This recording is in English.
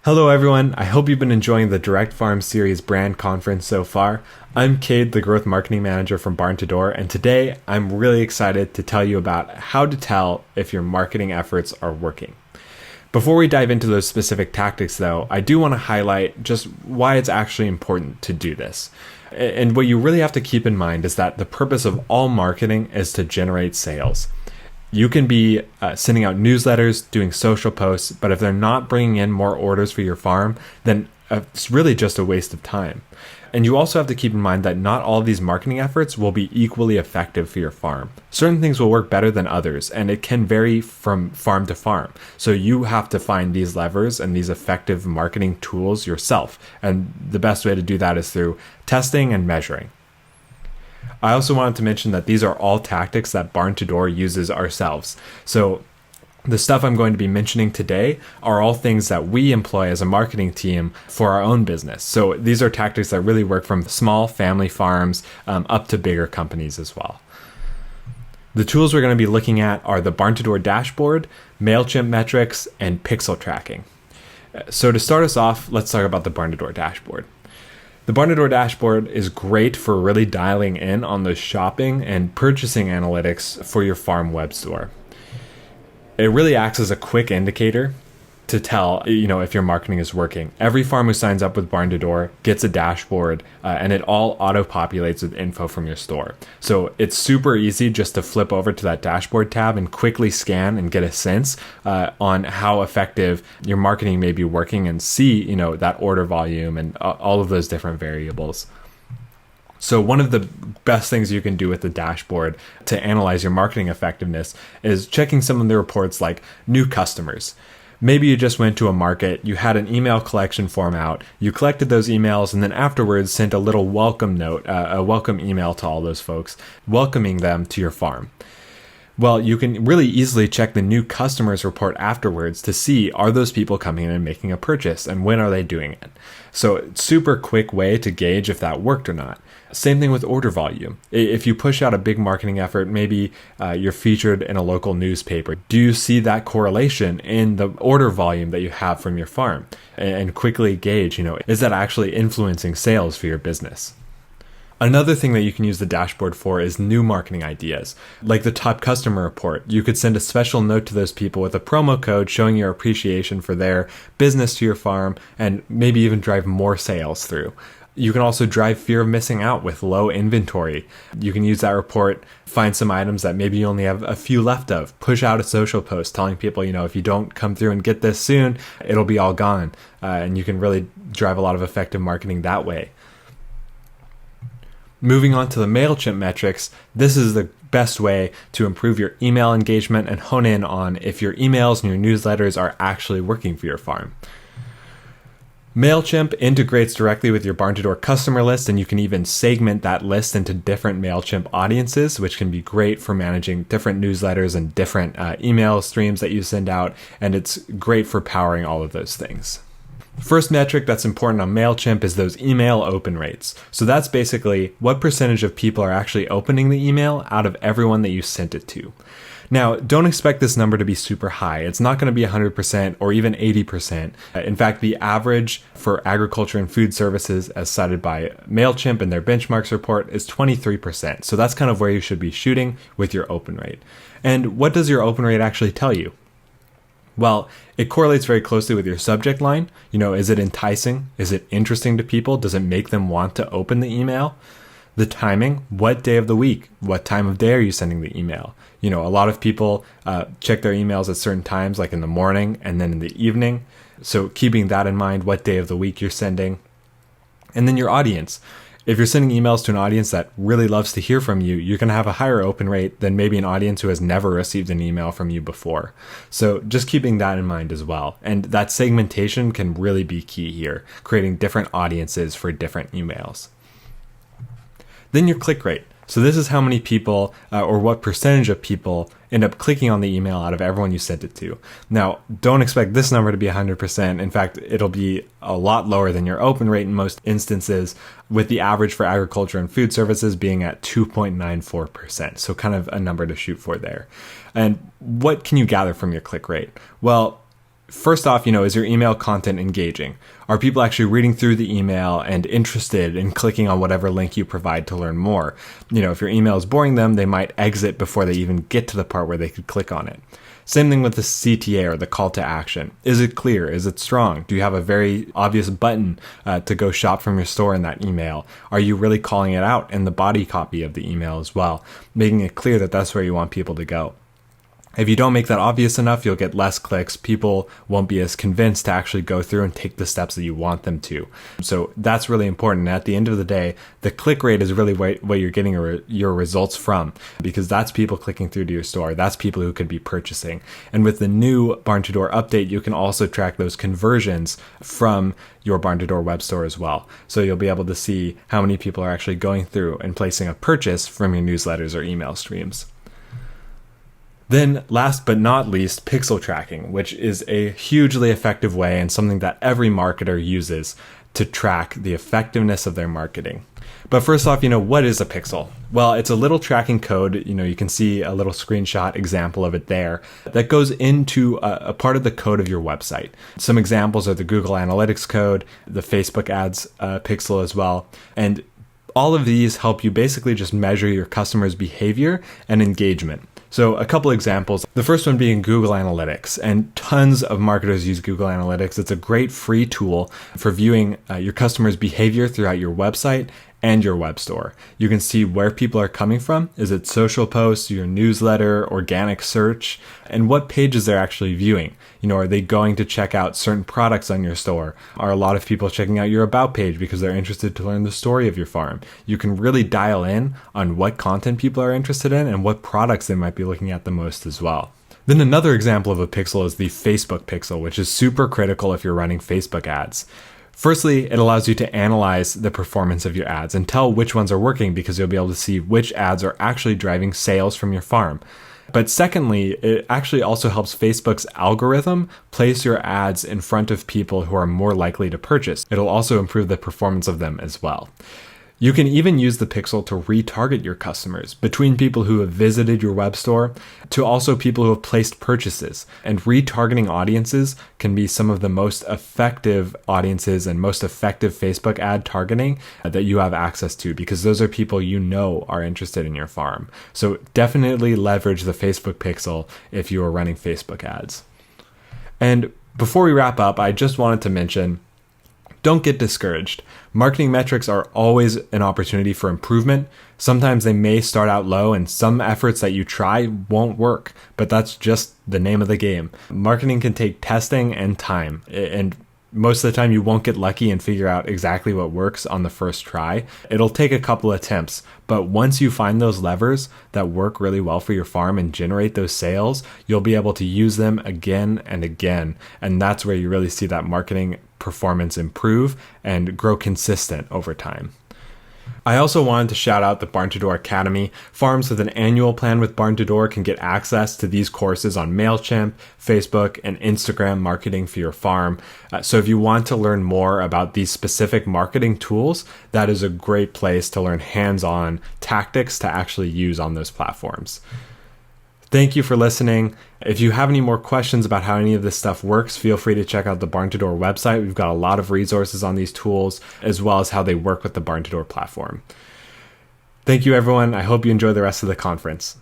Hello everyone, I hope you've been enjoying the Direct Farm Series brand conference so far. I'm Cade, the Growth Marketing Manager from Barn2Door, and today I'm really excited to tell you about how to tell if your marketing efforts are working. Before we dive into those specific tactics though, I do want to highlight just why it's actually important to do this. And what you really have to keep in mind is that the purpose of all marketing is to generate sales. You can be sending out newsletters, doing social posts, but if they're not bringing in more orders for your farm, then it's really just a waste of time. And you also have to keep in mind that not all of these marketing efforts will be equally effective for your farm. Certain things will work better than others, and it can vary from farm to farm. So you have to find these levers and these effective marketing tools yourself. And the best way to do that is through testing and measuring. I also wanted to mention that these are all tactics that Barn2Door uses ourselves. So the stuff I'm going to be mentioning today are all things that we employ as a marketing team for our own business. So these are tactics that really work from small family farms up to bigger companies as well. The tools we're going to be looking at are the Barn2Door dashboard, Mailchimp Metrics, and pixel tracking. So to start us off, let's talk about the Barn2Door dashboard. The Barn2Door dashboard is great for really dialing in on the shopping and purchasing analytics for your farm web store. It really acts as a quick indicator to tell, if your marketing is working. Every farm who signs up with Barn2Door gets a dashboard, and it all auto-populates with info from your store. So it's super easy just to flip over to that dashboard tab and quickly scan and get a sense on how effective your marketing may be working and see, that order volume and all of those different variables. So one of the best things you can do with the dashboard to analyze your marketing effectiveness is checking some of the reports like new customers. Maybe you just went to a market, you had an email collection form out, you collected those emails, and then afterwards sent a little welcome note, a welcome email to all those folks, welcoming them to your farm. Well, you can really easily check the new customers report afterwards to see, are those people coming in and making a purchase, and when are they doing it? So it's a super quick way to gauge if that worked or not. Same thing with order volume. If you push out a big marketing effort, maybe you're featured in a local newspaper. Do you see that correlation in the order volume that you have from your farm? And quickly gauge, is that actually influencing sales for your business? Another thing that you can use the dashboard for is new marketing ideas. Like the top customer report, you could send a special note to those people with a promo code showing your appreciation for their business to your farm and maybe even drive more sales through. You can also drive fear of missing out with low inventory. You can use that report, find some items that maybe you only have a few left of, push out a social post telling people, if you don't come through and get this soon, it'll be all gone. And you can really drive a lot of effective marketing that way. Moving on to the Mailchimp metrics, this is the best way to improve your email engagement and hone in on if your emails and your newsletters are actually working for your farm. Mailchimp integrates directly with your Barn2Door customer list, and you can even segment that list into different Mailchimp audiences, which can be great for managing different newsletters and different email streams that you send out, and it's great for powering all of those things. First metric that's important on Mailchimp is those email open rates. So that's basically what percentage of people are actually opening the email out of everyone that you sent it to. Now, don't expect this number to be super high. It's not going to be 100% or even 80%. In fact, the average for agriculture and food services, as cited by Mailchimp in their benchmarks report, is 23%. So that's kind of where you should be shooting with your open rate. And what does your open rate actually tell you? Well, it correlates very closely with your subject line. Is it enticing? Is it interesting to people? Does it make them want to open the email? The timing, what day of the week, what time of day are you sending the email? A lot of people check their emails at certain times, like in the morning and then in the evening. So keeping that in mind, what day of the week you're sending. And then your audience. If you're sending emails to an audience that really loves to hear from you, you're going to have a higher open rate than maybe an audience who has never received an email from you before. So just keeping that in mind as well. And that segmentation can really be key here, creating different audiences for different emails. Then your click rate. So this is how many people or what percentage of people end up clicking on the email out of everyone you sent it to. Now, don't expect this number to be 100%. In fact, it'll be a lot lower than your open rate in most instances, with the average for agriculture and food services being at 2.94%. So kind of a number to shoot for there. And what can you gather from your click rate? Well, First off, is your email content engaging? Are people actually reading through the email and interested in clicking on whatever link you provide to learn more? If your email is boring them, they might exit before they even get to the part where they could click on it. Same thing with the CTA, or the call to action. Is it clear? Is it strong? Do you have a very obvious button to go shop from your store in that email? Are you really calling it out in the body copy of the email as well, making it clear that that's where you want people to go? If you don't make that obvious enough, you'll get less clicks. People won't be as convinced to actually go through and take the steps that you want them to. So that's really important. And at the end of the day, the click rate is really what you're getting your results from, because that's people clicking through to your store. That's people who could be purchasing. And with the new Barn2Door update, you can also track those conversions from your Barn2Door web store as well. So you'll be able to see how many people are actually going through and placing a purchase from your newsletters or email streams. Then last but not least, pixel tracking, which is a hugely effective way and something that every marketer uses to track the effectiveness of their marketing. But first off, what is a pixel? Well, it's a little tracking code. You can see a little screenshot example of it there that goes into a part of the code of your website. Some examples are the Google Analytics code, the Facebook ads pixel as well. And all of these help you basically just measure your customers' behavior and engagement. So a couple examples, the first one being Google Analytics, and tons of marketers use Google Analytics. It's a great free tool for viewing your customers' behavior throughout your website and your web store. You can see where people are coming from. Is it social posts, your newsletter, organic search, and what pages they're actually viewing? Are they going to check out certain products on your store? Are a lot of people checking out your about page because they're interested to learn the story of your farm? You can really dial in on what content people are interested in and what products they might be looking at the most as well. Then another example of a pixel is the Facebook pixel, which is super critical if you're running Facebook ads. Firstly, it allows you to analyze the performance of your ads and tell which ones are working, because you'll be able to see which ads are actually driving sales from your farm. But secondly, it actually also helps Facebook's algorithm place your ads in front of people who are more likely to purchase. It'll also improve the performance of them as well. You can even use the pixel to retarget your customers between people who have visited your web store to also people who have placed purchases. And retargeting audiences can be some of the most effective audiences and most effective Facebook ad targeting that you have access to, because those are people are interested in your farm. So definitely leverage the Facebook pixel if you are running Facebook ads. And before we wrap up, I just wanted to mention, don't get discouraged. Marketing metrics are always an opportunity for improvement. Sometimes they may start out low and some efforts that you try won't work, but that's just the name of the game. Marketing can take testing and time, and most of the time you won't get lucky and figure out exactly what works on the first try. It'll take a couple attempts, but once you find those levers that work really well for your farm and generate those sales, you'll be able to use them again and again. And that's where you really see that marketing performance improve and grow consistent over time. I also wanted to shout out the Barn2Door Academy. Farms with an annual plan with Barn2Door can get access to these courses on Mailchimp, Facebook, and Instagram marketing for your farm. So if you want to learn more about these specific marketing tools, that is a great place to learn hands-on tactics to actually use on those platforms. Thank you for listening. If you have any more questions about how any of this stuff works, feel free to check out the Barn2Door website. We've got a lot of resources on these tools, as well as how they work with the Barn2Door platform. Thank you, everyone. I hope you enjoy the rest of the conference.